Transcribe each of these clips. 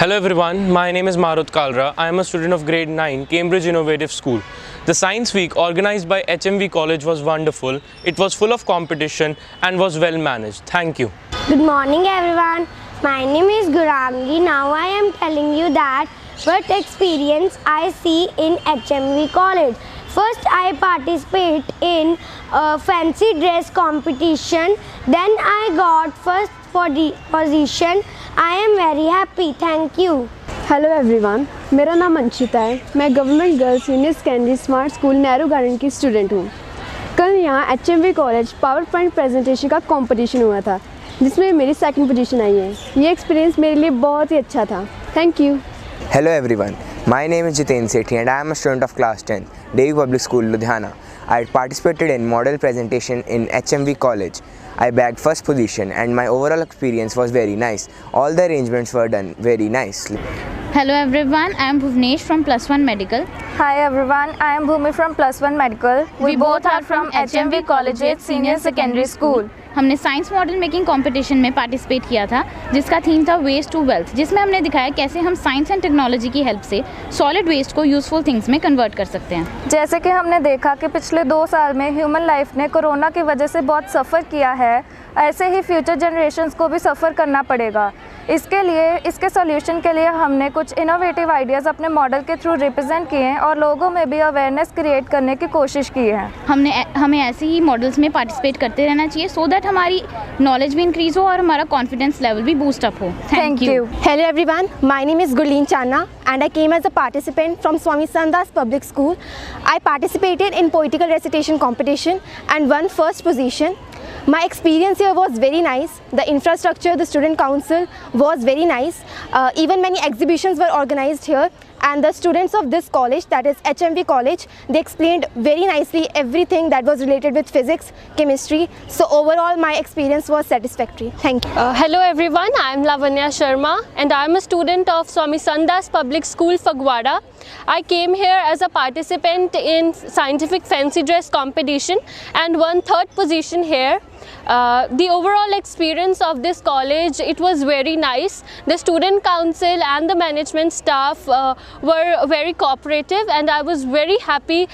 Hello everyone, my name is Marut Kalra. I am a student of grade 9, Cambridge Innovative School. The Science Week organized by HMV College was wonderful. It was full of competition and was well managed. Thank you. Good morning everyone. My name is Guramgi. Now I am telling you that what experience I see in HMV College. First I participate in a fancy dress competition. Then I got first position. I am very happy. Thank you. Hello everyone, मेरा नाम अंशिता है। मैं government girls senior secondary smart school Nehru garden की student हूँ। कल यहाँ HMV college power point presentation का competition हुआ था, जिसमें मेरी सेकंड पोजीशन आई है। ये एक्सपीरियंस मेरे लिए बहुत ही अच्छा था। Thank you. Hello everyone, my name is Jiten Sethi and I am a student of class 10, Devi Public School, Ludhiana. I participated in model presentation in HMV College. I bagged first position and my overall experience was very nice. All the arrangements were done very nicely. Hello everyone, I am Bhuvnesh from Plus One Medical. Hi everyone, I am Bhumi from Plus One Medical. We both are from HMV Collegiate Senior Secondary School. हमने science model making competition में participate किया था, जिसका theme था waste to wealth, जिसमें हमने दिखाया कैसे हम साइंस एंड टेक्नोलॉजी की हेल्प से सॉलिड वेस्ट को यूजफुल थिंग्स में कन्वर्ट कर सकते हैं। जैसे कि हमने देखा कि पिछले 2 साल में ह्यूमन लाइफ ने कोरोना की वजह से बहुत सफ़र किया है, ऐसे ही फ्यूचर जनरेशन्स को भी सफ़र करना पड़ेगा। इसके सॉल्यूशन के लिए हमने कुछ इनोवेटिव आइडियाज़ अपने मॉडल के थ्रू रिप्रेजेंट किए हैं और लोगों में भी अवेयरनेस क्रिएट करने की कोशिश की है। हमें ऐसे ही मॉडल्स में पार्टिसिपेट करते रहना चाहिए, सो दैट हमारी नॉलेज भी इंक्रीज हो और हमारा कॉन्फिडेंस लेवल भी बूस्ट अप हो। Thank you. Hello everyone, my name is Gurleen Channa and I came as a participant from Swami Sandas Public School. I participated in poetical recitation competition and won first position. My experience here was very nice. The infrastructure, the student council was very nice. Even many exhibitions were organized here, and the students of this college, that is HMV College, they explained very nicely everything that was related with physics, chemistry. So overall my experience was satisfactory. Thank you. Hello everyone, I am Lavanya Sharma and I am a student of Swami Sandas Public School, Fagwada. I came here as a participant in scientific fancy dress competition and won 3rd position here. The overall experience of this college, it was very nice. The student council and the management staff were very cooperative and I was very happy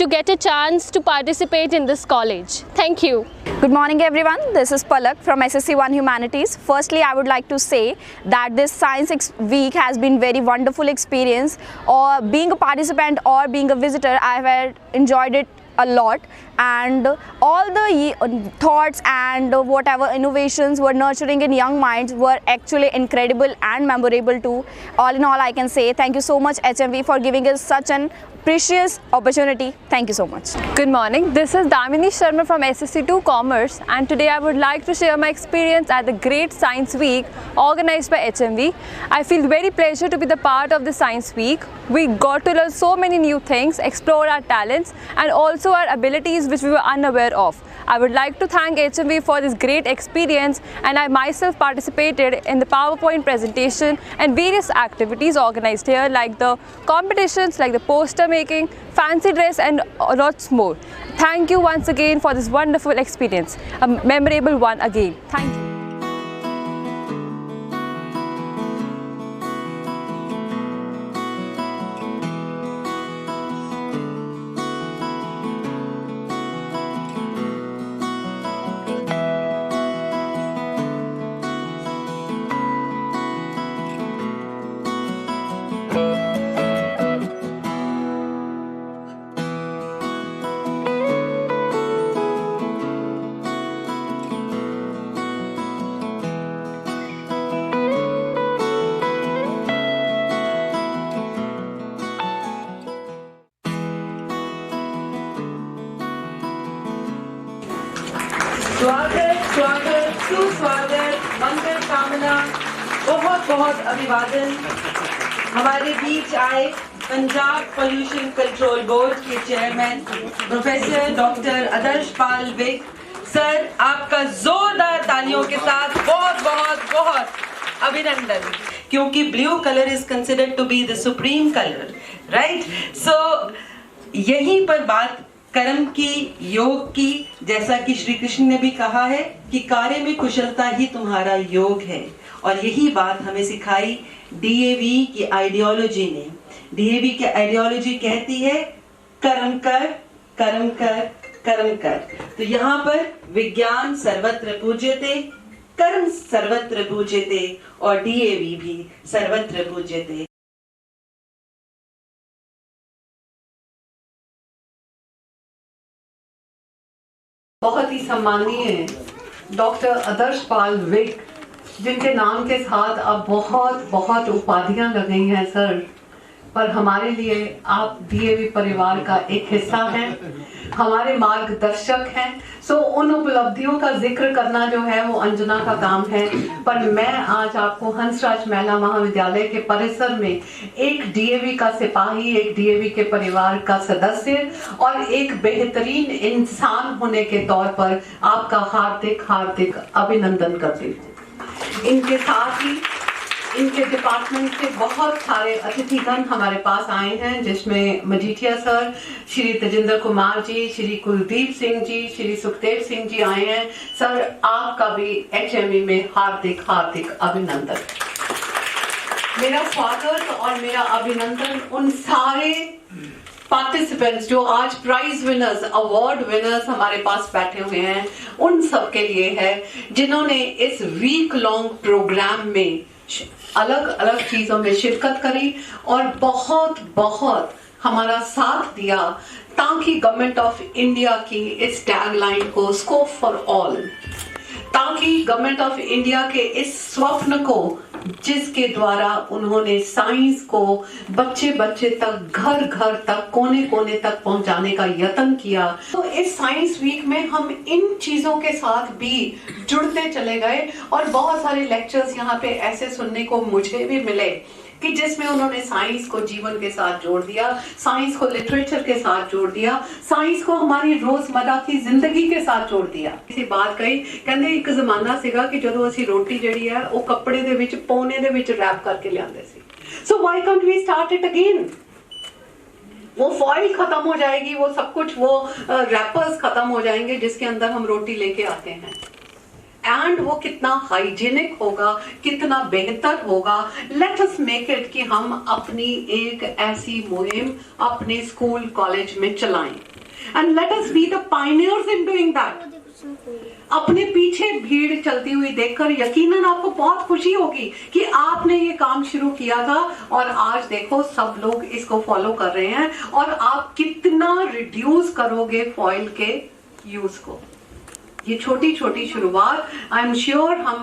to get a chance to participate in this college. Thank you. Good morning everyone, this is Palak from SSC1 Humanities. Firstly, I would like to say that this science week has been very wonderful experience. Or being a participant or being a visitor, I have enjoyed it a lot, and all the thoughts and whatever innovations were nurturing in young minds were actually incredible and memorable too. All in all, I can say thank you so much HMV for giving us such an precious opportunity. Thank you so much. Good morning, this is Damini Sharma from SSC2 Commerce, and today I would like to share my experience at the Great Science Week organized by HMV. I feel very pleasure to be the part of the Science Week. We got to learn so many new things, explore our talents and also our abilities which we were unaware of. I would like to thank HMV for this great experience, and I myself participated in the PowerPoint presentation and various activities organized here, like the competitions, like the poster making, fancy dress and lots more. Thank you once again for this wonderful experience, a memorable one again. Thank you. स्वागत सुस्वागत मंगल कामना बहुत बहुत अभिवादन। हमारे बीच आए Punjab pollution control board के chairman professor doctor Adarsh पाल Wick sir, आपका जोरदार तालियों के साथ बहुत बहुत बहुत अभिनंदन, क्योंकि blue colour is considered to be the supreme colour, right? So यहीं पर बात कर्म की, योग की, जैसा कि श्री कृष्ण ने भी कहा है कि कार्य में कुशलता ही तुम्हारा योग है। और यही बात हमें सिखाई डीएवी की आइडियोलॉजी ने। डीएवी की आइडियोलॉजी कहती है कर्म कर, कर्म कर, कर्म कर। तो यहाँ पर विज्ञान सर्वत्र पूज्यते, कर्म सर्वत्र पूज्यते और डीएवी भी सर्वत्र पूज्यते। बहुत ही सम्मानीय डॉक्टर आदर्श पाल विक, जिनके नाम के साथ अब बहुत बहुत उपाधियां लग गई हैं सर, पर हमारे लिए आप डीएवी परिवार का एक हिस्सा हैं, हमारे मार्गदर्शक हैं। सो उन उपलब्धियों का जिक्र करना जो है वो अंजना का काम है, पर मैं आज आपको हंसराज महिला महाविद्यालय के परिसर में एक डीएवी का सिपाही, एक डीएवी के परिवार का सदस्य और एक बेहतरीन इंसान होने के तौर पर आपका हार्दिक हार्दिक अभिनंदन करती हूँ। इनके साथ ही इनके डिपार्टमेंट से बहुत सारे अतिथिगण हमारे पास आए हैं, जिसमें मजीठिया सर, श्री तेजिंदर कुमार जी, श्री कुलदीप सिंह जी, श्री सुखदेव सिंह जी आए हैं। सर आपका भी एचएमवी में हार्दिक हार्दिक अभिनंदन। मेरा स्वागत और मेरा अभिनंदन उन सारे पार्टिसिपेंट्स जो आज प्राइज विनर्स, अवार्ड विनर्स हमारे पास बैठे हुए हैं, उन सब के लिए है जिन्होंने इस वीक लॉन्ग प्रोग्राम में अलग अलग चीजों में शिरकत करी और बहुत बहुत हमारा साथ दिया, ताकि गवर्नमेंट ऑफ इंडिया की इस टैगलाइन को स्कोप फॉर ऑल, ताकि गवर्नमेंट ऑफ इंडिया के इस स्वप्न को, जिसके द्वारा उन्होंने साइंस को बच्चे बच्चे तक, घर घर तक, कोने कोने तक पहुंचाने का यत्न किया, तो इस साइंस वीक में हम इन चीजों के साथ भी जुड़ते चले गए। और बहुत सारे लेक्चर्स यहाँ पे ऐसे सुनने को मुझे भी मिले कि जिसमें उन्होंने साइंस को जीवन के साथ जोड़ दिया, साइंस को लिटरेचर के साथ जोड़ दिया, साइंस को हमारी रोजमर्रा की जिंदगी के साथ जोड़ दिया। इसी बात कही, कहते एक जमाना सीगा कि ਜਦੋਂ ਅਸੀਂ ਰੋਟੀ ਜਿਹੜੀ ਹੈ ਉਹ ਕੱਪੜੇ ਦੇ ਵਿੱਚ ਪੌਨੇ ਦੇ ਵਿੱਚ ਰੈਪ ਕਰਕੇ ਲਿਆਉਂਦੇ ਸੀ। So why can't we start it again? वो फॉइल खत्म हो जाएगी, वो सब कुछ, वो रैपर्स खत्म हो जाएंगे जिसके अंदर हम रोटी लेके आते हैं, एंड वो कितना हाइजीनिक होगा, कितना बेहतर होगा। लेट अस मेक इट कि हम अपनी एक ऐसी मुहिम अपने स्कूल कॉलेज में चलाएं, and let us be the pioneers in doing that. अपने पीछे भीड़ चलती हुई देखकर यकीनन आपको बहुत खुशी होगी कि आपने ये काम शुरू किया था और आज देखो सब लोग इसको फॉलो कर रहे हैं, और आप कितना रिड्यूस करोगे फॉइल के यूज को। ये छोटी छोटी शुरुआत, आई एम श्योर हम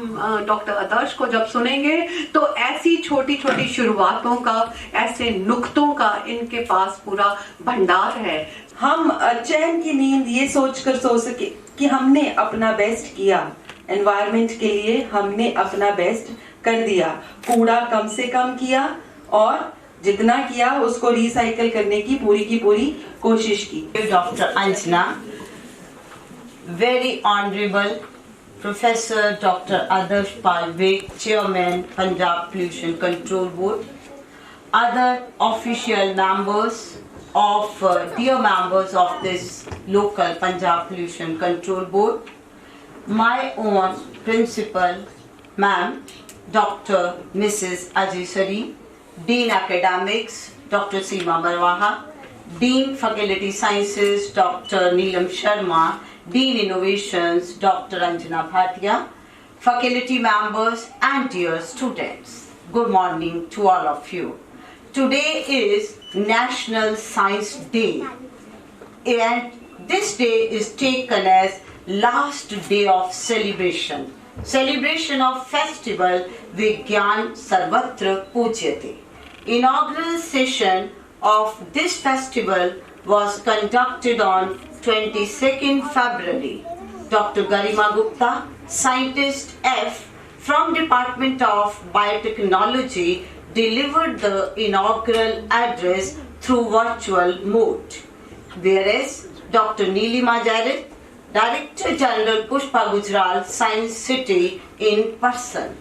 डॉक्टर आदर्श को जब सुनेंगे तो ऐसी छोटी छोटी शुरुआतों का, ऐसे नुक्तों का इनके पास पूरा भंडार है। हम चैन की नींद ये सोचकर सो सके कि हमने अपना बेस्ट किया, एनवायरनमेंट के लिए हमने अपना बेस्ट कर दिया, कूड़ा कम से कम किया और जितना किया उसको रिसाइकल करने की पूरी कोशिश की। Doctor Anjana, very honorable Professor Dr. Adarsh Pal Vik, Chairman Punjab Pollution Control Board, other official members of dear members of this local Punjab Pollution Control Board, my own principal ma'am Dr. Mrs. Ajisari, Dean Academics Dr. Seema Barwaha, Dean Faculty Sciences Dr. Neelam Sharma, Dean Innovations Dr. Anjana Bhatia, faculty members and dear students, good morning to all of you. Today is National Science Day, and this day is taken as last day of celebration of festival Vigyan Sarvatra Pujyate. Inaugural session of this festival was conducted on 22nd February. Dr. Garima Gupta, Scientist F from Department of Biotechnology, delivered the inaugural address through virtual mode, whereas Dr. Neelima Jared, Director General Pushpa Gujral Science City in person.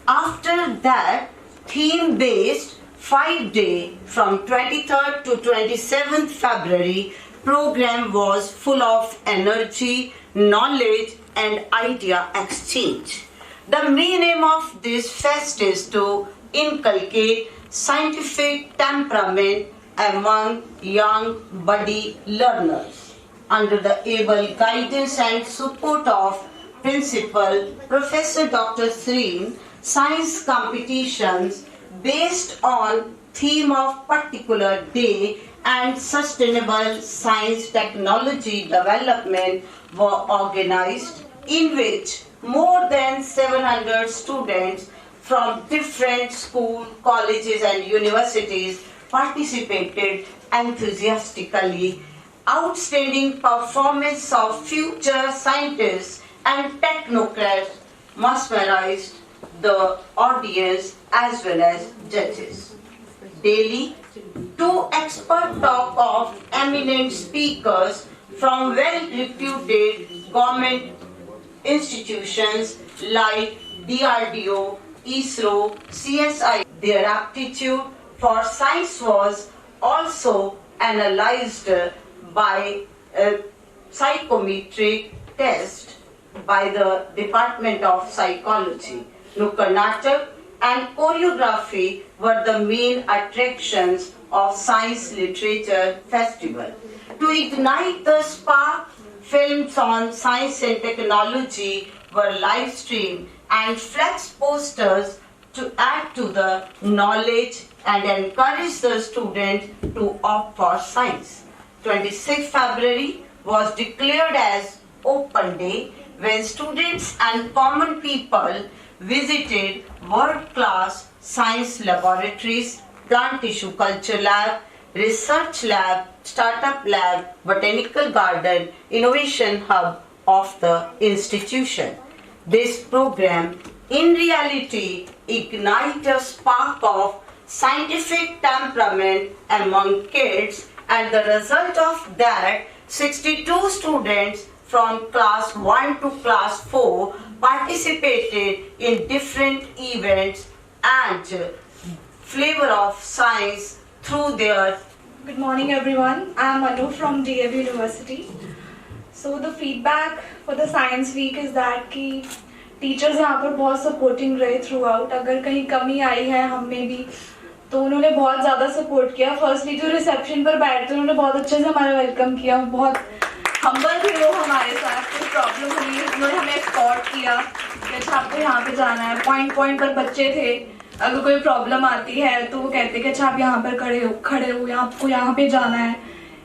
After that, theme-based 5-day from 23rd to 27th February program was full of energy, knowledge and idea exchange. The main aim of this fest is to inculcate scientific temperament among young budding learners. Under the able guidance and support of Principal Professor Dr. Sreen, science competitions based on theme of particular day and sustainable science technology development were organized, in which more than 700 students from different schools, colleges and universities participated enthusiastically. Outstanding performance of future scientists and technocrats mesmerized the audience as well as judges. Daily, 2 expert talk of eminent speakers from well-reputed government institutions like DRDO, ISRO, CSI. Their aptitude for science was also analyzed by a psychometric test by the Department of Psychology. Nukkad Natak and choreography were the main attractions of Science Literature Festival. To ignite the spark, films on science and technology were live streamed and flex posters to add to the knowledge and encourage the students to opt for science. 26 February was declared as Open Day when students and common people visited world-class science laboratories, plant tissue culture lab, research lab, startup lab, botanical garden, innovation hub of the institution. This program in reality ignites a spark of scientific temperament among kids, and the result of that, 62 students from class 1 to class 4 participated in different events and flavor of science through their. Good morning everyone, I am Anu from DAV University. So the feedback for the Science Week is that कि teachers यहाँ पर बहुत supporting रहे through out. अगर कहीं कमी आई है हम में भी तो उन्होंने बहुत ज़्यादा सपोर्ट किया. फर्स्टली जो रिसेप्शन पर बैठते उन्होंने बहुत अच्छे से हमारा वेलकम किया. बहुत हम्बल थे वो हमारे साथ. कोई प्रॉब्लम हुई उन्होंने हमें एक्सपोर्ट किया कि अच्छा आपको यहाँ पे जाना है. पॉइंट पॉइंट पर बच्चे थे, अगर कोई प्रॉब्लम आती है तो वो कहते कि अच्छा आप यहाँ पर खड़े हो या आपको यहाँ पे जाना है.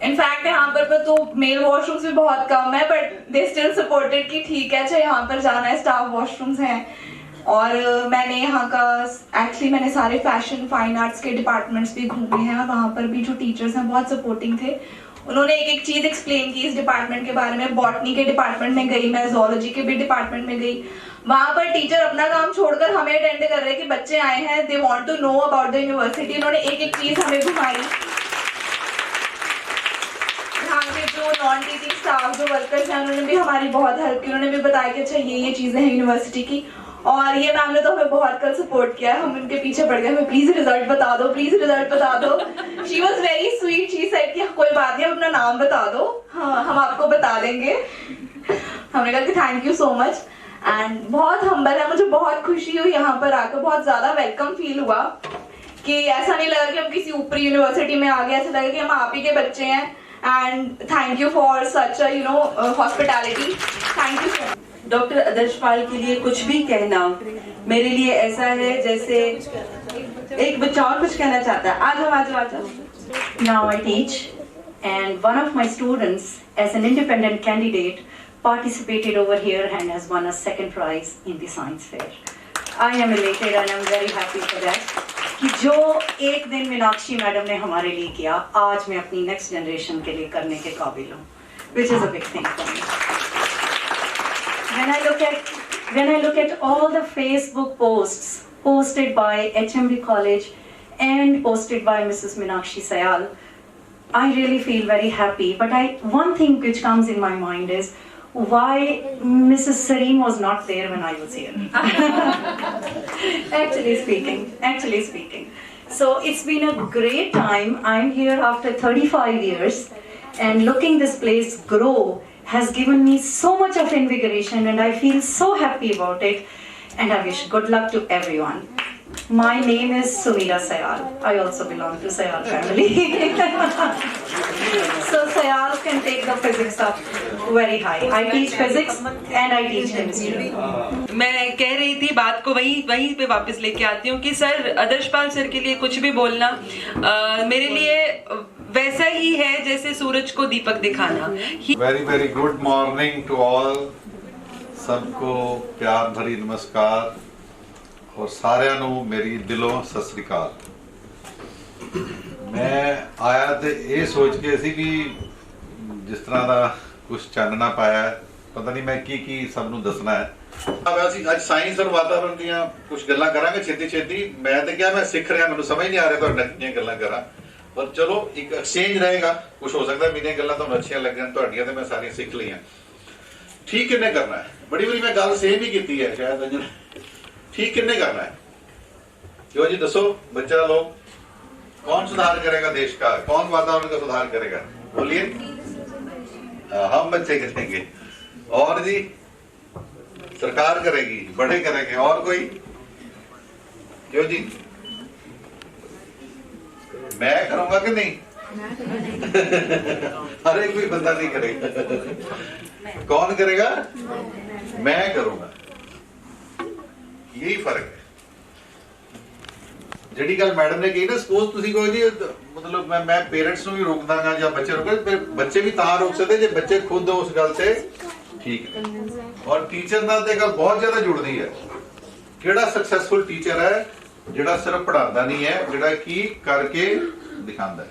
इनफैक्ट यहाँ पर तो मेल वॉशरूम्स भी बहुत कम है बट दे स्टिल सपोर्टेड कि ठीक है अच्छा यहाँ पर जाना है, स्टाफ वॉशरूम्स हैं. और मैंने यहाँ का एक्चुअली मैंने सारे फैशन फाइन आर्ट्स के डिपार्टमेंट्स भी घूमे हैं और वहाँ पर भी जो टीचर्स हैं बहुत सपोर्टिंग थे. उन्होंने एक एक चीज़ एक्सप्लेन की इस डिपार्टमेंट के बारे में. बॉटनी के डिपार्टमेंट में गई मैं, जोलॉजी के भी डिपार्टमेंट में गई. वहाँ पर टीचर अपना काम छोड़कर हमें अटेंड कर रहे हैं कि बच्चे आए हैं, they want to know about the university. उन्होंने एक एक चीज़ हमें घुमाई. यहाँ के जो नॉन टीचिंग स्टाफ जो वर्कर्स हैं उन्होंने भी हमारी बहुत हेल्प की. उन्होंने भी बताया कि अच्छा ये चीज़ें हैं यूनिवर्सिटी की. और ये मैम ने तो हमें बहुत कल सपोर्ट किया है. हम उनके पीछे पड़ गए, हमें प्लीज़ रिजल्ट बता दो, प्लीज़ रिजल्ट बता दो. She was very sweet. She said कि कोई बात नहीं, अपना नाम बता दो, हाँ हम आपको बता देंगे. हमने कहा कि thank you so much. And बहुत हम्बल है. मुझे बहुत खुशी हुई यहाँ पर आकर. बहुत ज़्यादा वेलकम फील हुआ कि ऐसा नहीं लगा कि हम किसी ऊपरी यूनिवर्सिटी में आ गए. ऐसा लगा कि हम आप ही के बच्चे हैं. And thank you for such hospitality. Thank you so much. Doctor Adarsh Pal के लिए कुछ भी कहना मेरे लिए ऐसा है जैसे एक बच्चा और कुछ कहना चाहता है. आ जाओ. Now I teach, and one of my students, as an independent candidate, participated over here and has won a second prize in the science fair. I am elated and I am very happy for that. कि जो एक दिन Meenakshi madam ने हमारे लिए किया, आज मैं अपनी नेक्स्ट जनरेशन के लिए करने के काबिल हूँ, which is a big thing for me. When I look at all the Facebook posts posted by HMV College and posted by Mrs. Meenakshi Sayal, I really feel very happy. But one thing which comes in my mind is why Mrs. Sareen was not there when I was here. Actually speaking. So it's been a great time. I'm here after 35 years and looking this place grow has given me so much of invigoration, and I feel so happy about it, and I wish good luck to everyone. My name is Sumira Sayal. I also belong to Sayal family. So Sayal can take the physics up very high. I teach physics and I teach chemistry. मैं कह रही थी बात को वहीं पे वापस लेके आती हूँ कि सर आदर्शपाल सर के लिए कुछ भी बोलना मेरे लिए वैसा ही है जैसे सूरज को दीपक दिखाना। Very very good morning to all. सबको प्यार भरी नमस्कार और साਰਿਆਂ ਨੂੰ ਮੇਰੀ ਦਿਲੋਂ ਸਤਿ ਸ੍ਰੀ ਅਕਾਲ। ਮੈਂ ਆਇਆ ਤੇ ਇਹ ਸੋਚ ਕੇ ਸੀ ਵੀ ਜਿਸ ਤਰ੍ਹਾਂ ਦਾ ਕੁਝ ਚਾਨਣਾ ਪਾਇਆ ਪਤਾ ਨਹੀਂ ਮੈਂ ਕੀ ਸਭ ਨੂੰ ਦੱਸਣਾ ਹੈ। ਅਸੀਂ ਅੱਜ ਸਾਇੰਸ ਔਰ ਵਾਤਾਵਰਣ ਦੀਆਂ ਕੁਝ ਗੱਲਾਂ ਕਰਾਂਗੇ ਛੇਤੀ ਮੈਂ ਤੇ ਕਿਹਾ ਮੈਂ ਸਿੱਖ ਰਿਹਾ ਮੈਨੂੰ ਸਮਝ ਨਹੀਂ ਆ ਰਿਹਾ ਤੁਹਾਡੇ ਨਾਲ ਕਿੰਨੀਆਂ ਗੱਲਾਂ ਕਰਾਂ ਪਰ ਚਲੋ ਇੱਕ ਐਕਸਚੇਂਜ ਰਹੇਗਾ ਕੁਝ ਹੋ ਸਕਦਾ ਮੇਰੀਆਂ ਗੱਲਾਂ ਤੁਹਾਨੂੰ ਅੱਛੀਆਂ ਲੱਗਣ ਤੁਹਾਡੀਆਂ ਤੇ ਮੈਂ ਸਾਰੀਆਂ ਸਿੱਖ ਲਈਆਂ। ਠੀਕ ਕਿੰਨੇ ਕਰਨਾ ਹੈ ਬੜੀ ਵਾਰੀ ਮੈਂ ਗੱਲ ਸੇਮ ਹੀ ਕੀਤੀ ਹੈ ਸ਼ਾਇਦ ਅੰਜਨ ठीक किन्ने करना है क्यों जी दसो बच्चा लोग कौन सुधार करेगा देश का कौन वातावरण का सुधार करेगा बोलिए हम बच्चे करेंगे और जी सरकार करेगी बड़े करेंगे और कोई क्यों जी मैं करूंगा कि नहीं हर एक भी बंदा नहीं करेगा कौन करेगा मैं करूंगा यही फर्क है ਜਿਹੜੀ ਗੱਲ ਮੈਡਮ ਨੇ ਕਹੀ ਨਾ ਸਪੋਜ਼ ਤੁਸੀਂ ਕਹੋ ਜੀ ਮਤਲਬ ਮੈਂ ਪੇਰੈਂਟਸ ਨੂੰ ਵੀ ਰੋਕ ਦਾਂਗਾ ਜਾਂ ਬੱਚੇ ਰੋਕ ਫਿਰ ਬੱਚੇ ਵੀ ਤਾਂ ਰੋਕ ਸਕਦੇ ਜੇ ਬੱਚੇ ਖੁਦ ਉਸ ਗੱਲ ਤੇ ਠੀਕ ਹੈ ਔਰ ਟੀਚਰ ਨਾਲ ਤੇ ਗੱਲ ਬਹੁਤ ਜ਼ਿਆਦਾ ਜੁੜਦੀ ਹੈ। ਕਿਹੜਾ ਸਕਸੈਸਫੁਲ ਟੀਚਰ ਹੈ ਜਿਹੜਾ ਸਿਰਫ ਪੜ੍ਹਾਉਂਦਾ ਨਹੀਂ ਹੈ ਜਿਹੜਾ ਕੀ ਕਰਕੇ ਦਿਖਾਉਂਦਾ ਹੈ।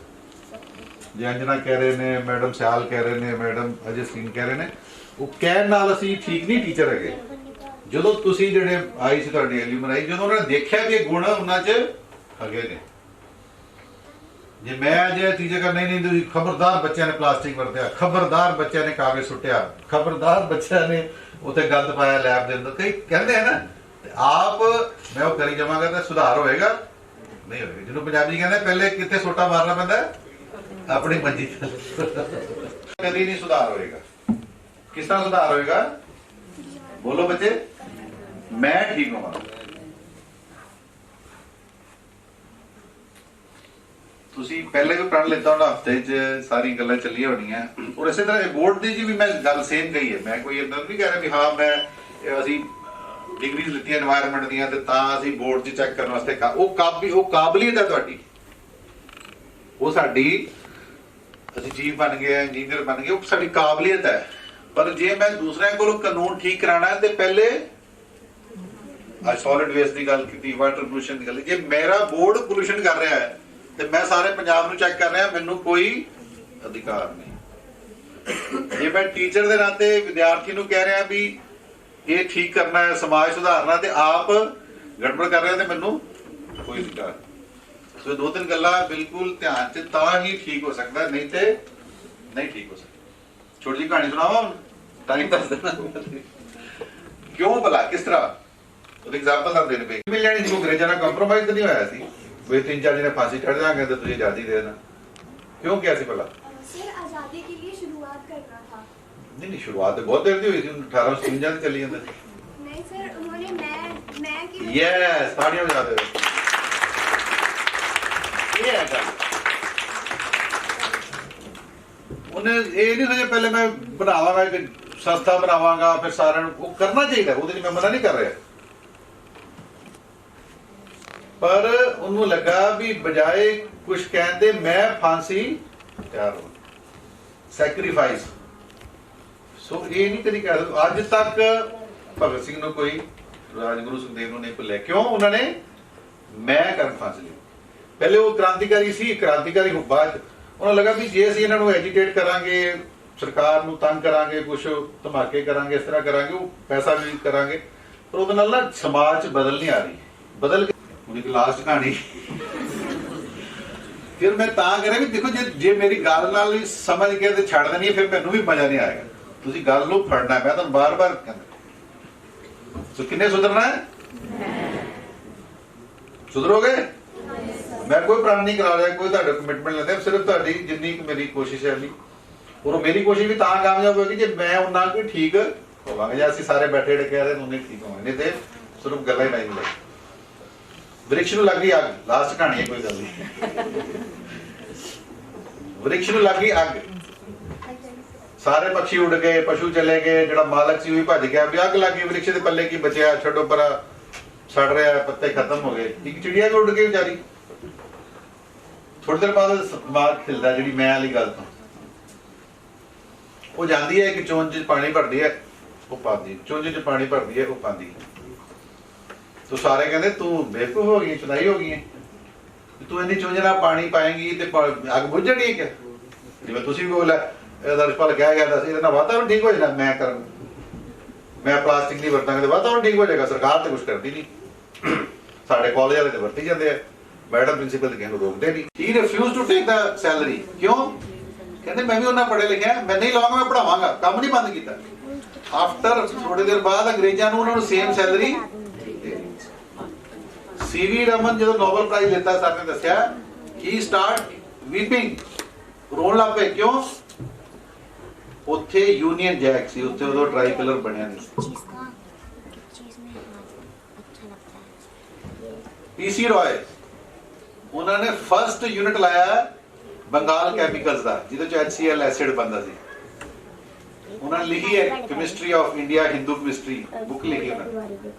ਜੇ ਅੰਜਨਾ ਕਹਿ ਰਹੇ ਨੇ ਮੈਡਮ ਸਿਆਲ ਕਹਿ ਰਹੇ ਨੇ ਮੈਡਮ ਅਜੇ ਸਿੰਘ ਕਹਿ ਰਹੇ ਨੇ ਉਹ ਕਹਿਣ ਨਾਲ ਅਸੀਂ ਠੀਕ ਨਹੀਂ ਟੀਚਰ ਹੈਗੇ। ਜਦੋਂ ਤੁਸੀਂ ਜਿਹੜੇ ਆਈ ਸੀ ਤੁਹਾਡੀ ਐਲੂਮਨਾਈ ਜਦੋਂ ਉਹਨਾਂ ਨੇ ਦੇਖਿਆ ਵੀ ਇਹ ਗੁਣ ਉਹਨਾਂ 'ਚ ਹੈਗੇ ਨੇ ਜੇ ਮੈਂ ਅਜੇ ਟੀਚਰ ਕਰਨਾ ਹੀ ਨਹੀਂ ਤੁਸੀਂ ਖਬਰਦਾਰ ਬੱਚਿਆਂ ਨੇ ਪਲਾਸਟਿਕ ਵਰਤਿਆ ਖਬਰਦਾਰ ਬੱਚਿਆਂ ਨੇ ਕਾਗਜ਼ ਸੁੱਟਿਆ ਖਬਰਦਾਰ ਬੱਚਿਆਂ ਨੇ ਉੱਥੇ ਗੰਦ ਪਾਇਆ ਲੈਬ ਦੇ ਅੰਦਰ ਕਈ ਕਹਿੰਦੇ ਆ ਨਾ ਆਪ ਮੈਂ ਉਹ ਕਰੀ ਜਾਵਾਂਗਾ ਤਾਂ ਸੁਧਾਰ ਹੋਏਗਾ ਨਹੀਂ ਹੋਏਗਾ। ਜਿਹਨੂੰ ਪੰਜਾਬੀ ਕਹਿੰਦੇ ਪਹਿਲੇ ਕਿੱਥੇ ਸੋਟਾ ਮਾਰਨਾ ਪੈਂਦਾ ਆਪਣੀ ਮੰਜੀ ਤੇ ਕਦੀ ਨਹੀਂ ਸੁਧਾਰ ਹੋਏਗਾ। ਕਿਸ ਤਰ੍ਹਾਂ ਸੁਧਾਰ ਹੋਏਗਾ बोलो बच्चे मैं ठीक हूं ਤੁਸੀਂ ਪਹਿਲੇ ਵੀ ਪੜ੍ਹ ਲਿੱਤਾ ਹੋਣਾ ਹਫਤੇ 'ਚ ਸਾਰੀ ਗੱਲਾਂ ਚੱਲੀਆਂ ਹੋਣੀਆਂ ਔਰ ਇਸੇ ਤਰ੍ਹਾਂ ਬੋਰਡ ਦੀ ਜੀ ਵੀ ਮੈਂ ਗੱਲ ਸੇਮ ਕਹੀ ਹੈ। ਮੈਂ ਕੋਈ ਇਦਾਂ ਨਹੀਂ ਕਹਿ ਰਿਹਾ ਵੀ ਹਾਂ ਮੈਂ ਅਸੀਂ ਡਿਗਰੀਜ਼ ਲਿੱਤੀਆਂ এনवायरमेंट ਦੀਆਂ ਤੇ ਤਾਂ ਅਸੀਂ ਬੋਰਡ 'ਚ ਚੈੱਕ ਕਰਨ ਵਾਸਤੇ ਉਹ ਕਾਬਲੀਅਤ ਹੈ ਤੁਹਾਡੀ ਉਹ ਸਾਡੀ ਅਸੀਂ ਚੀਫ ਬਣ ਗਏ ਇੰਜੀਨੀਅਰ ਬਣ ਗਏ ਉਹ ਸਾਡੀ ਕਾਬਲੀਅਤ ਹੈ। पर जे मैं दूसरे को कानून ठीक कराना है तो पहले सॉलिड वेस्ट की गल की वाटर पोल्यूशन की गल जे मेरा बोर्ड पोल्यूशन कर रहा है तो मैं सारे पंजाब नूं चेक कर रहा मैनू कोई अधिकार नहीं। जे मैं टीचर के नाते विद्यार्थी नूं कह रहा भी ये ठीक करना है समाज सुधारना तो आप गड़बड़ कर रहे तो मैनू कोई अधिकार नहीं। सो दो तीन गल्लां बिल्कुल ध्यान च तां ही ठीक हो सकता नहीं तो नहीं ठीक हो सकता। छोटी जी कहानी सुनावा टाइम दस देना क्यों भला किस तरह एग्जाम्पल आप देने पे मिल जानी थी अंग्रेजा ना कंप्रोमाइज तो नहीं होया सी वे 3-4 दिन फांसी चढ़ जाएंगे तो तुझे आजादी दे देना क्यों क्या सी भला सर आजादी के लिए शुरुआत करना था। नहीं शुरुआत तो बहुत देर दी हुई थी 1853 से चली जाती नहीं सर उन्होंने मैं की यस तालियां बजा दो ये है गल उन्हें ये नहीं सोचा पहले मैं बनावांगा एक संस्था बनावांगा फिर सारे वो करना चाहिए वो मैं मना नहीं कर रहा पर उन्होंने लगा भी बजाय कुछ कहते मैं फांसी तैयार हूं सैक्रीफाइस सो ये नहीं कभी कह सकते अज तक भगत सिंह ने कोई राजगुरु सुखदेव ने भुलिया क्यों उन्होंने मैं कर फांसी ली पहले वो क्रांतिकारी सी क्रांतिकारी बाद उन्हें लगा भी जे ਅਸੀਂ ਇਹਨਾਂ ਨੂੰ ਐਜੀਟੇਟ ਕਰਾਂਗੇ ਸਰਕਾਰ ਨੂੰ ਤੰਗ ਕਰਾਂਗੇ ਕੁਝ ਧਮਾਕੇ ਕਰਾਂਗੇ ਇਸ ਤਰ੍ਹਾਂ ਕਰਾਂਗੇ ਉਹ ਪੈਸਾ ਵੀ ਕਰਾਂਗੇ ਪਰ ਉਹਦੇ ਨਾਲ ਨਾ ਸਮਾਜ 'ਚ ਬਦਲ ਨਹੀਂ ਆ ਰਹੀ ਬਦਲ ਕੇ ਹੁਣ ਇੱਕ ਲਾਸਟ ਕਹਾਣੀ ਫਿਰ ਮੈਂ ਤਾਂ ਕਰਿਆ ਵੀ ਦੇਖੋ ਜੇ ਮੇਰੀ ਗੱਲ ਨਾਲ ਹੀ ਸਮਝ ਕੇ ਤੇ ਛੱਡ ਦੇਣੀ ਫਿਰ ਮੈਨੂੰ ਵੀ ਮਜ਼ਾ ਨਹੀਂ ਆਏਗਾ ਤੁਸੀਂ ਗੱਲ ਨੂੰ ਫੜਨਾ ਮੈਂ ਤੁਹਾਨੂੰ ਬਾਰ-ਬਾਰ ਕਹਿੰਦਾ ਸੋ ਕਿੰਨੇ ਸੁਧਰਨਾ ਹੈ ਸੁਧਰੋਗੇ मैं कोई प्रण नहीं करा रहा कोई कमिटमेंट लेते सिर्फ जिन्नी मेरी कोशिश है और मेरी कोशिश भी ਤਾਂ ਕਾਮਯਾਬ ਹੋਏਗੀ ਜੇ ਮੈਂ ਉਹਨਾਂ ਕੋਈ ਠੀਕ ਹੋਵਾਂਗੇ ਜਾਂ ਅਸੀਂ ਸਾਰੇ ਬੈਠੇ ਜਿਹੜੇ ਕਹਿ ਰਹੇ ਨੇ ਉਹਨੇ ਠੀਕ ਹੋਵਾਂਗੇ ਨਹੀਂ ਤੇ ਸਿਰਫ ਗੱਲਾਂ ਹੀ ਨਹੀਂ ਮਿਲੇ ਵ੍ਰਿਕਸ਼ ਨੂੰ ਲੱਗ ਗਈ ਅੱਗ ਲਾਸਟ ਕਹਾਣੀ ਹੈ ਕੋਈ ਗੱਲ ਨਹੀਂ ਵ੍ਰਿਕਸ਼ ਨੂੰ ਲੱਗ ਗਈ ਅੱਗ ਸਾਰੇ ਪੰਛੀ ਉੱਡ ਗਏ ਪਸ਼ੂ ਚਲੇ ਗਏ ਜਿਹੜਾ ਮਾਲਕ ਸੀ ਉਹ ਵੀ ਭੱਜ ਗਿਆ ਵੀ ਅੱਗ ਲੱਗ ਗਈ ਵ੍ਰਿਕਸ਼ ਦੇ ਪੱਲੇ ਕੀ ਬਚਿਆ ਛੱਡੋ ਪਰ ਸੜ ਰਿਹਾ ਪੱਤੇ ਖਤਮ ਹੋ ਗਏ ਇੱਕ ਚਿੜੀਆ ਵੀ ਉੱਡ ਗਈ ਵਿਚਾਰੀ ਥੋੜੀ ਦੇਰ ਬਾਅਦ ਦਿਮਾਗ ਖਿਲਦਾ ਜਿਹੜੀ ਮੈਂ ਵਾਲੀ ਗੱਲ ਤੋਂ ਉਹ ਜਾਂਦੀ ਹੈ ਕਿ ਚੋਂਜ 'ਚ ਪਾਣੀ ਭਰਦੀ ਹੈ ਉਹ ਪਾਉਂਦੀ ਚੋਂਜ 'ਚ ਪਾਣੀ ਭਰਦੀ ਹੈ ਉਹ ਪਾਉਂਦੀ तो सारे कहते तू बेवकूफ हो गई चुनाई हो गई है तू इन्नी चोंज ਨਾਲ पानी पाएगी ਤੇ ਅੱਗ ਬੁੱਝ ਜਾਣੀ ਹੈ ਕਿ ਜਿਵੇਂ ਤੁਸੀਂ ਵੀ ਬੋਲਿਆ ਦਰਸ਼ਪਾਲ ਕਿਹਾ ਗਿਆ ਸੀ ਇਹਦੇ ਨਾਲ ਵਾਤਾਵਰਣ ਠੀਕ ਹੋ ਜਾਣਾ ਮੈਂ ਪਲਾਸਟਿਕ ਨਹੀਂ ਵਰਤਾਂਗਾ ਤੇ ਵਾਤਾਵਰਣ ਠੀਕ ਹੋ ਜਾਏਗਾ ਸਰਕਾਰ ਤੇ ਕੁਝ ਕਰਦੀ ਨਹੀਂ ਸਾਡੇ ਕਾਲਜ ਵਾਲੇ ਤੇ ਵਰਤੀ ਜਾਂਦੇ ਆ ਮੈਡਮ ਪ੍ਰਿੰਸੀਪਲ ਤੇ ਕਹਿੰਦੇ ਰੋਕਦੇ ਨਹੀਂ ਹੀ refuse to take the salary ਕਿਉਂ ਕਹਿੰਦੇ ਮੈਂ ਵੀ ਉਹਨਾਂ ਪੜ੍ਹੇ ਲਿਖਿਆ ਮੈਂ ਨਹੀਂ ਲਾਵਾਂਗਾ ਮੈਂ ਪੜਾਵਾਂਗਾ ਕੰਮ ਨਹੀਂ ਬੰਦ ਕੀਤਾ ਆਫਟਰ ਥੋੜੀ ਦੇਰ ਬਾਅਦ ਅੰਗਰੇਜ਼ਾਂ ਨੂੰ ਉਹਨਾਂ ਨੂੰ ਸੇਮ ਸੈਲਰੀ सीवी रमन जो नोबेल प्राइज लेता है साहब ने दसिया ही स्टार्ट वीपिंग रोन लग पे क्यों उत्थे यूनियन जैक सी उत्थे उदो ट्राई कलर बनया नहीं पीसी रॉय उन्होंने फर्स्ट यूनिट लाया बंगाल केमिकल्स दा जिदे च HCl एसिड बनदा सी उन्होंने लिखी है chemistry of India Hindu chemistry book लिखी उन्होंने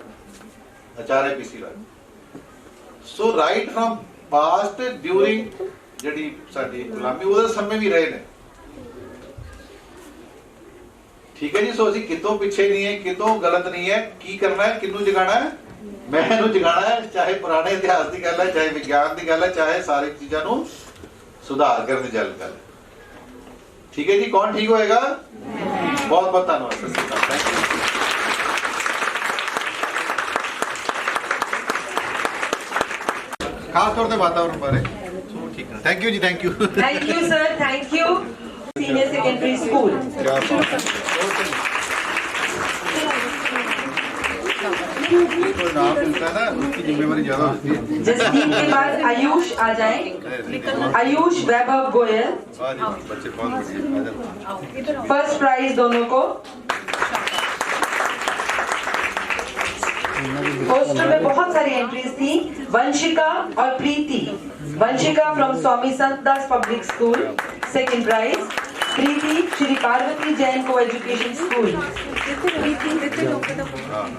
Acharya PC Ray so right from past during ਜਿਹੜੀ ਸਾਡੀ ਗੁਲਾਮੀ ਉਹਦੇ ਸਮੇਂ ਵੀ ਰਹੇ ਨੇ ਠੀਕ ਹੈ ਜੀ ਸੋ ਅਸੀਂ ਕਿਤੋਂ ਪਿੱਛੇ ਨਹੀਂ ਹੈ ਕਿਤੋਂ ਗਲਤ ਨਹੀਂ ਹੈ ਕੀ ਕਰਨਾ ਹੈ ਕਿੰਨੂੰ ਜਗਾਣਾ ਹੈ ਮੈਂ ਇਹਨੂੰ ਜਗਾਣਾ ਹੈ ਚਾਹੇ ਪੁਰਾਣੇ ਇਤਿਹਾਸ ਦੀ ਗੱਲ ਹੈ ਚਾਹੇ ਵਿਗਿਆਨ ਦੀ ਗੱਲ ਹੈ ਚਾਹੇ ਸਾਰੀ ਚੀਜ਼ਾਂ ਨੂੰ ਸੁਧਾਰ ਕਰਨ ਦੀ ਗੱਲ ਹੈ ਠੀਕ ਹੈ ਜੀ ਕੌਣ ਠੀਕ ਹੋਏਗਾ ਬਹੁਤ ਬਹੁਤ ਧੰਨਵਾਦ ਥੈਂਕ ਯੂ खास तौर से वातावरण बारे ठीक है थैंक यू जी thank you sir thank you senior secondary school नाम मिलता है ना उसकी जिम्मेवारी ज्यादा होती है जसदीप के बाद आयुष आ जाए आयुष वैभव गोयल बच्चे बहुत बढ़िया फर्स्ट प्राइज दोनों को पोस्टर में बहुत सारी एंट्रीज थी वंशिका और प्रीति Vanshika from Swami Sant Das public school second prize Preeti Shri Parvati Jain co education school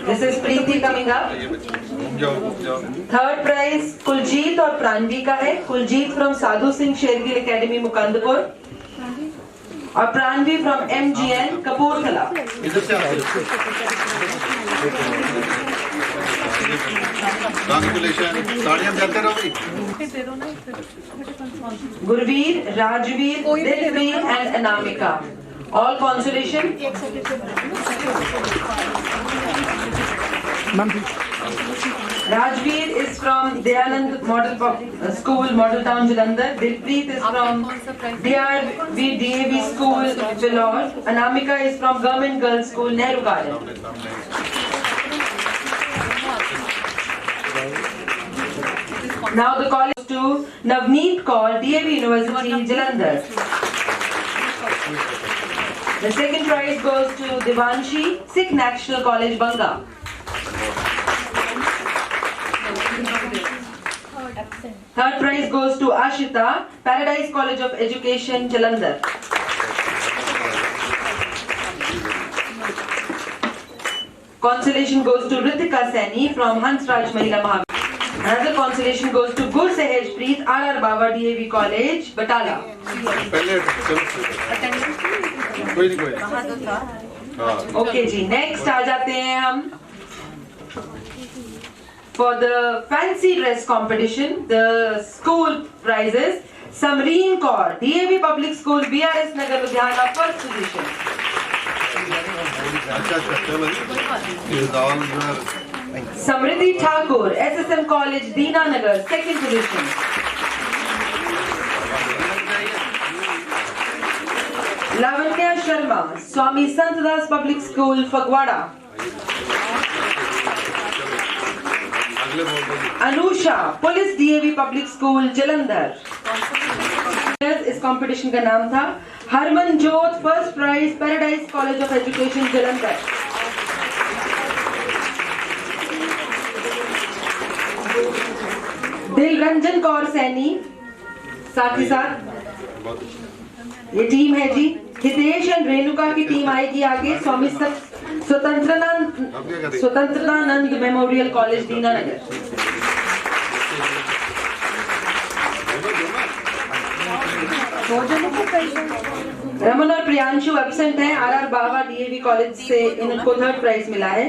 this is Preeti coming up third prize Kuljeet और प्राणवी का है कुलजीत फ्रॉम साधु सिंह शेरगिल एकेडमी मुकंदपुर और Pranvi from MGN Kapurthala Gurveer Rajveer Dilveer and Anamika all consolation Rajveer is from Dayanand Model School, Model Town, Jalandhar. Dilpreet is from DRV DAV School, Vellore. Anamika is from Government Girls School, Nehru Garden. Now the college to Navneet Kaur, DAV University, Jalandhar. The second prize goes to Devanshi, Sikh National College, Banga. Third prize goes to Ashita, Paradise College of Education, Jalandhar. Consolation goes to Ritika Saini from Hansraj Mahila Mahavidyalaya. Another consolation goes to Gur Sahej Preet, R.R. Baba, DAV College, Batala. Okay ji, next आ जाते हैं हम. For the fancy dress competition, the school prizes, Samreen Kaur, DAV Public School, BRS Nagar, Ludhiana, first position. Samriddhi Thakur, SSM College, Deena Nagar, second position. Lavanya Sharma, Swami Sant Das Public School, Fagwada. Anusha, Police DAV Public School, Jalandhar. इस competition का नाम था। Harmanjot first prize Paradise college of education Jalandhar. Dilranjan Kaur Saini साथ ही साथ ये team है जी। Hitesh and Renuka की टीम आएगी आगे। स्वामी स्वतंत्रतानंद मेमोरियल कॉलेज दीनानगर। रमन और प्रियांशु एब्सेंट हैं। आर बाबा डीएवी कॉलेज से इनको थर्ड प्राइज मिला है।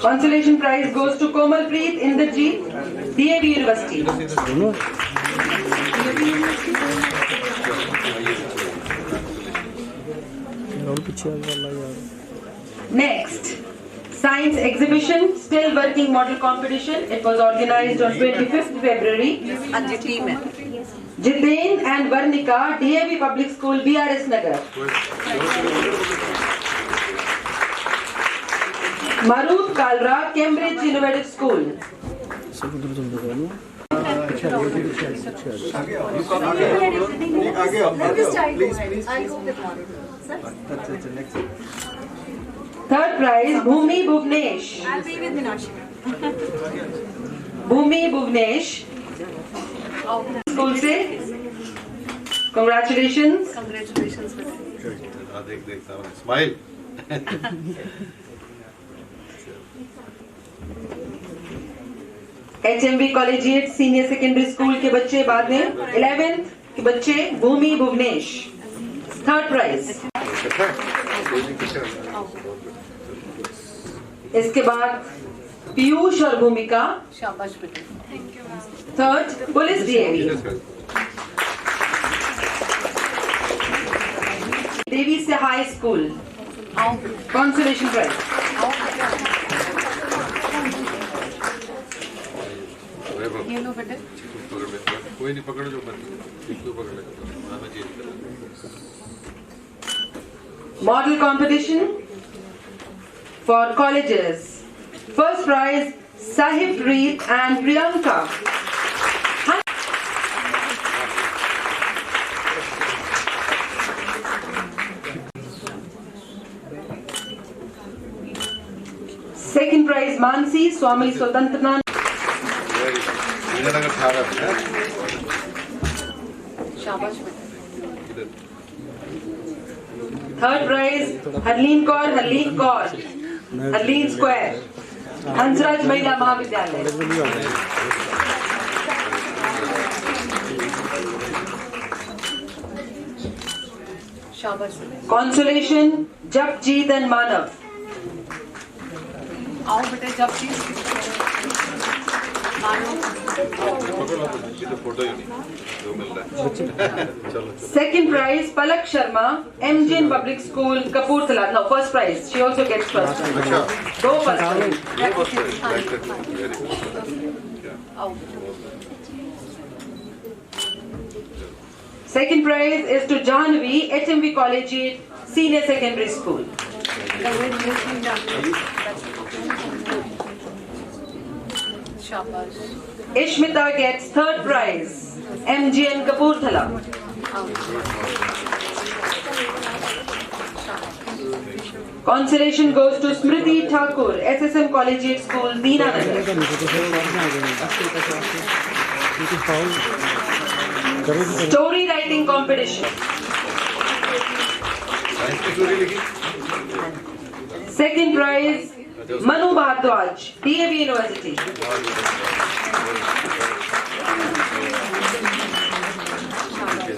Consolation prize goes to Komalpreet Inderjeet, DAV University. Next, science exhibition, still working model competition. It was organized on 25th February. Jiten and Varnika, DAV Public School, BRS Nagar. Marut Kalra, Cambridge Innovative School. Third prize, Bhumi Bhuvnesh. Bhumi Bhuvnesh. School से. Congratulations. Smile. HMV Collegiate Senior Secondary School के बच्चे बाद में 11th के बच्चे भूमि Bhuvnesh third prize. इसके बाद पीयूष और भूमिका थर्ड पुलिस डीएवी। देवी से हाई स्कूल कंसोलेशन प्राइज। कोई नहीं पकड़ जो पकड़ Model competition for colleges. First prize Sahib Preet and Priyanka. Second prize Mansi Swami Swatantrana. Third prize Harleen Kaur, Harleen Square, Hansraj Mahila Mahavidyalaya. Consolation Japjeet and Manav. आओ बेटे जपजीत Second prize Palak Sharma, MGN Public School, Kapurthala. No, first prize. She also gets first prize. Go first Second prize is to Janvi, HMV Collegiate Senior Secondary School. Ishmita gets third prize. MGN Kapurthala. Consolation goes to Smriti Thakur, SSM Collegiate School, Deenanagar. Story writing competition. Second prize Manu Bhardwaj, DAV University.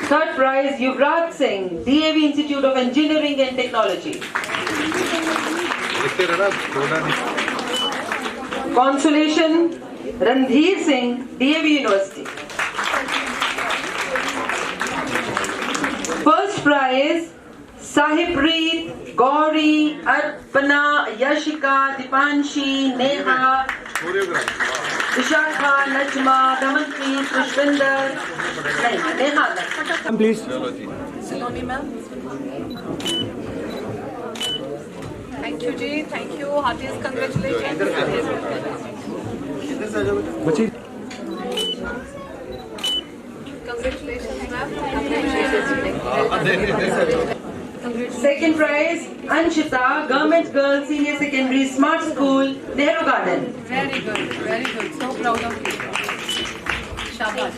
Third prize Yuvraj Singh, DAV Institute of Engineering and Technology. Consolation Randhir Singh, DAV University. First prize Sahibpreet, Gauri, Arpana, Yashika, Dipanshi, Neha, Vishakha, Najma, Damanpreet, Pushpinder. Neha. Please. Saloni ma'am. Thank you ji, thank you. Heartiest congratulations. Second prize, Anshita, Government Girls Senior Secondary Smart School, Nehru Garden. Very good. So proud of you. Shabash.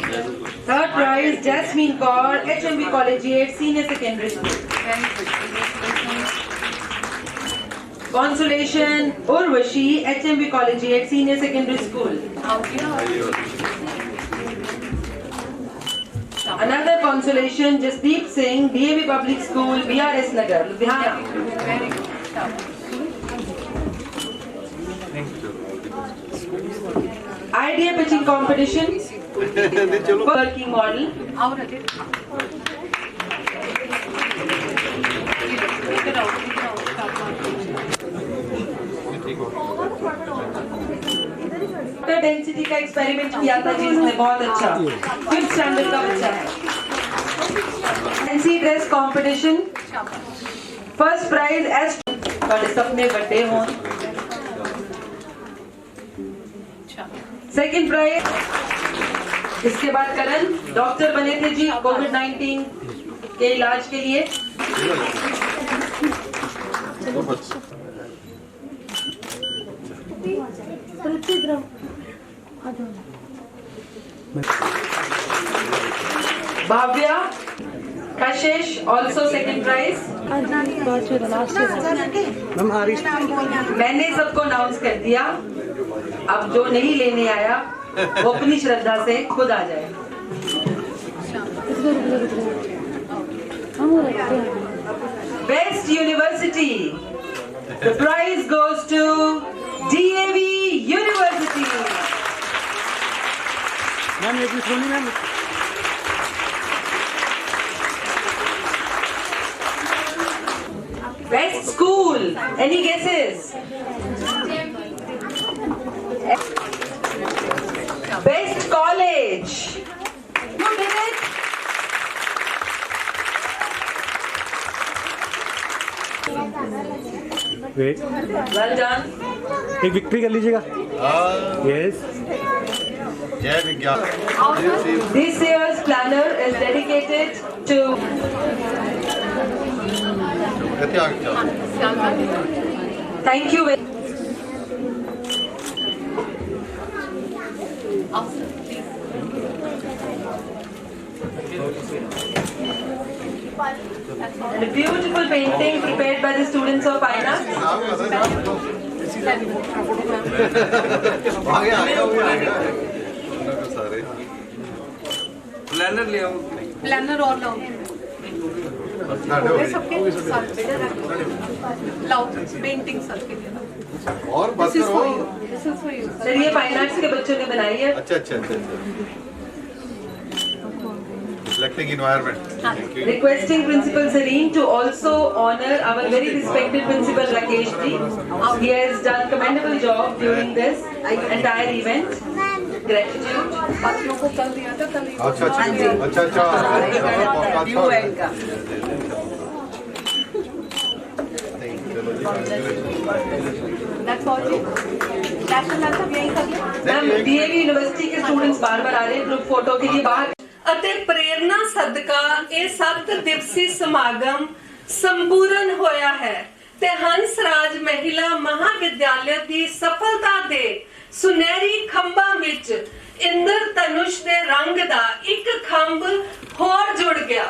Third prize, Jasmine Kaur, HMB Collegiate Senior Secondary School. Very good. Consolation, Urvashi, HMB Collegiate Senior Secondary School. Another consolation, Jasdeep Singh, DAV Public School, BRS Nagar, Ludhiana. Very good. Idea pitching competition, working model. Density का experiment किया था जिसने बहुत अच्छा 5th standard का बच्चा है fancy dress competition first prize एस बड़े सपने बड़े हों सेकंड प्राइज इसके बाद करण डॉक्टर बने थे जी कोविड-19 के इलाज के लिए Bhavya, Kashish, also second prize. मैंने सबको अनाउंस कर दिया अब जो नहीं लेने आया वो अपनी श्रद्धा से खुद आ जाए Best University. The prize goes to DAV University. Ma'am एक सुनी ma'am Best School. Any guesses? Best College. You did it. Wait Well done. एक विक्ट्री कर लीजिएगा यस जय विज्ञान This year's planner is dedicated to thank you very and a beautiful painting prepared by the students of fine arts. Planner ले आओ planner और लाओ सबके साथ लाओ पेंटिंग सबके लिए और बस करो सर ये फाइन आर्ट्स के बच्चों ने बनाई है अच्छा Reflecting environment. Requesting Principal Serene to also honor our very respected Principal Rakesh ji. He has done commendable job during this entire event. Gratitude. बच्चों को कल दिया था कल That's all. National anthem यही कर ले। मैम DAV यूनिवर्सिटी के स्टूडेंट्स बार-बार आ रहे हैं ग्रुप फोटो के लिए बाहर ਅਤੇ ਪ੍ਰੇਰਣਾ ਸਦਕਾ ਇਹ 7 ਦਿਵਸੀ ਸਮਾਗਮ ਸੰਪੂਰਨ ਹੋਇਆ ਹੈ ਤੇ ਹੰਸ ਰਾਜ ਮਹਿਲਾ ਮਹਾਵਿਦਿਆਲਿਆ ਦੀ ਸਫਲਤਾ ਦੇ ਸੁਨਹਿਰੀ ਖੰਭਾਂ ਵਿੱਚ ਇੰਦਰ ਧਨੁਸ਼ ਦੇ ਰੰਗ ਦਾ ਇੱਕ ਖੰਭ ਹੋਰ ਜੁੜ ਗਿਆ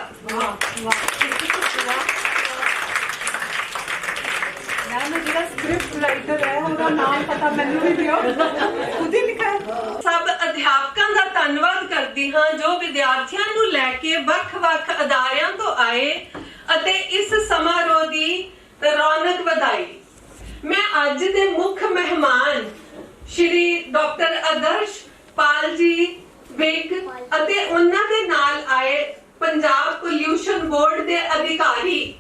मेरा स्क्रिप्ट राइटर है ਉਹਦਾ ਨਾਮ ਪਤਾ ਮੈਨੂੰ ਵੀ ਦਿਓ ਖੁਦ ਹੀ ਲਿਖਾ ਹੈ ਸਭ ਅਧਿਆਪਕਾਂ ਦਾ ਧੰਨਵਾਦ ਕਰਦੀ ਹਾਂ ਜੋ ਵਿਦਿਆਰਥੀਆਂ ਨੂੰ ਲੈ ਕੇ ਵੱਖ-ਵੱਖ ਅਦਾਰਿਆਂ ਤੋਂ ਆਏ ਅਤੇ ਇਸ ਸਮਾਰੋਹ ਦੀ ਰੌਣਕ ਵਧਾਈ ਮੈਂ ਅੱਜ ਦੇ ਮੁੱਖ ਮਹਿਮਾਨ ਸ਼੍ਰੀ ਡਾਕਟਰ ਆਦਰਸ਼ ਪਾਲ ਜੀ ਵਿਗ ਅਤੇ ਉਹਨਾਂ ਦੇ ਨਾਲ ਆਏ ਪੰਜਾਬ ਪੋਲਿਊਸ਼ਨ ਬੋਰਡ ਦੇ ਅਧਿਕਾਰੀ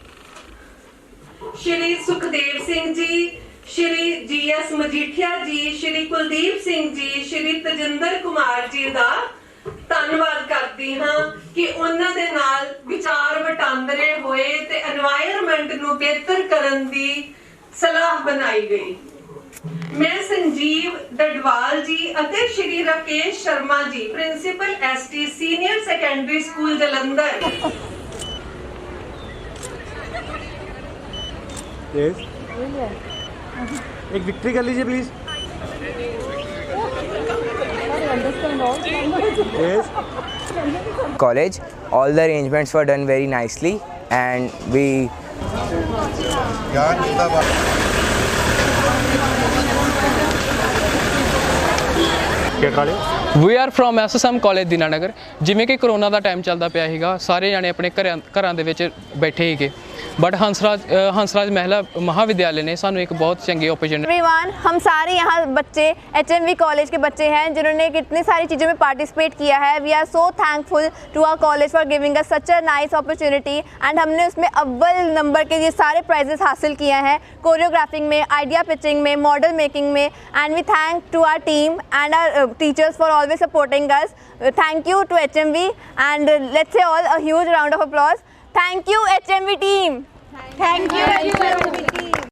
श्री सुखदेव सिंह जी, श्री GS मजीठिया जी, श्री कुलदीप सिंह जी, श्री तजिंदर कुमार जी का धन्यवाद करती हाँ कि उन्हां दे नाल विचार वटांदरे होए ते एनवायरनमेंट नूं बेहतर करन दी सलाह बनाई गई। मैं संजीव डडवाल जी अते Shri Rakesh Sharma ji principal ST senior secondary school Jalandhar yes एक विक्ट्री कर लीजिए please. Yes College, all the arrangements were done very nicely and we we are from SSM college Dinanagar. ਜਿਵੇਂ ਕਿ ਕਰੋਨਾ ਦਾ ਟਾਈਮ ਚੱਲਦਾ ਪਿਆ ਸੀਗਾ, ਸਾਰੇ ਜਾਣੇ ਆਪਣੇ ਘਰਾਂ ਦੇ ਵਿੱਚ ਬੈਠੇ ਸੀਗੇ, बट हंसराज महिला महाविद्यालय ने सानू एक बहुत चंगी अपॉर्चुनिटी। एवरीवन, हम सारे यहाँ बच्चे HMV कॉलेज के बच्चे हैं जिन्होंने कितनी सारी चीज़ों में पार्टिसिपेट किया है। We are so thankful to our college for giving us such a nice opportunity and हमने उसमें अव्वल नंबर के ये सारे प्राइजेस हासिल किए हैं, कोरियोग्राफिंग में, आइडिया पिचिंग में, मॉडल मेकिंग में। And we thank to our team and our teachers for always supporting us. Thank you to HMV and let's say all a huge round of applause. Thank you HMV team. Thank you HMV team.